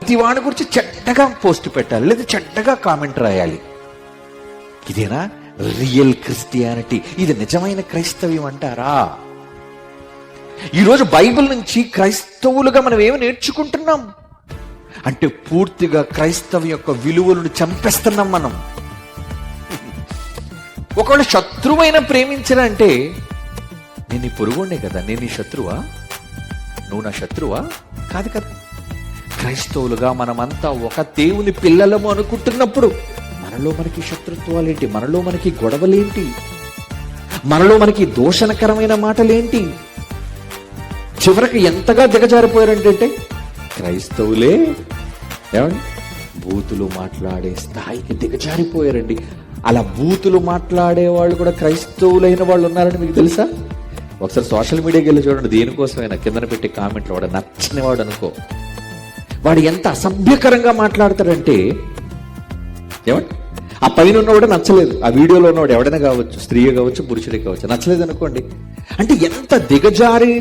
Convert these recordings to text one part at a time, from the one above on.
ప్రతి వాడి గురించి చెడ్డగా పోస్ట్ పెట్టాలి, లేదా చెడ్డగా కామెంట్ రాయాలి. ఇదేనా రియల్ క్రిస్టియానిటీ? ఇది నిజమైన క్రైస్తవ్యం అంటారా? ఈరోజు బైబిల్ నుంచి క్రైస్తవులుగా మనం ఏమి నేర్చుకుంటున్నాం అంటే పూర్తిగా క్రైస్తవం యొక్క విలువలను చంపేస్తున్నాం మనం. ఒకవేళ శత్రువైన ప్రేమించనంటే, నేను నీ పొరుగుండే కదా, నేను నీ శత్రువా? నువ్వు నా శత్రువా? కాదు కదా. క్రైస్తవులుగా మనమంతా ఒక దేవుని పిల్లలము అనుకుంటున్నప్పుడు మనలో మనకి శత్రుత్వాలేంటి, మనలో మనకి గొడవలేంటి, మనలో మనకి దూషణకరమైన మాటలేంటి? చివరికి ఎంతగా దిగజారిపోయారంటే క్రైస్తవులే ఏమండి బూతులు మాట్లాడే స్థాయికి దిగజారిపోయారండి. అలా బూతులు మాట్లాడే వాళ్ళు కూడా క్రైస్తవులైన వాళ్ళు ఉన్నారని మీకు తెలుసా? ఒకసారి సోషల్ మీడియాకి వెళ్ళి చూడండి, దేనికోసమైనా కిందన పెట్టి కామెంట్లు వాడు నచ్చని వాడు అనుకో, వాడు ఎంత అసభ్యకరంగా మాట్లాడతాడంటే ఏమండి ఆ పైన ఉన్నవాడు నచ్చలేదు, ఆ వీడియోలో ఉన్నవాడు ఎవడైనా కావచ్చు, స్త్రీ కావచ్చు, పురుషుడే కావచ్చు, నచ్చలేదు అనుకోండి. అంటే ఎంత దిగజారి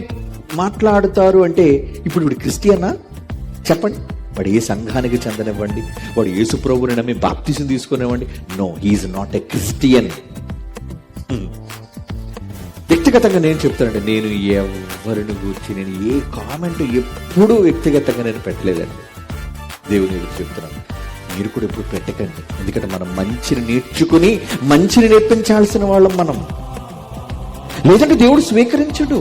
మాట్లాడుతారు అంటే, ఇప్పుడు వీడు క్రిస్టియనా చెప్పండి? వాడు ఏ సంఘానికి చెందనివ్వండి, వాడు యేసు ప్రభువుని నమ్మి బాప్తిసం తీసుకునివ్వండి, no, he is not a Christian. వ్యక్తిగతంగా నేను చెప్తానండి, నేను ఎవరిని గురించి నేను ఏ కామెంట్ ఎప్పుడూ వ్యక్తిగతంగా నేను పెట్టలేదండి. దేవుని గురించి చెప్తున్నాను, మీరు కూడా ఎప్పుడు పెట్టకండి. ఎందుకంటే మనం మంచిని నేర్చుకుని మంచిని నేర్పించాల్సిన వాళ్ళం మనం, లేదంటే దేవుడు స్వీకరించడు.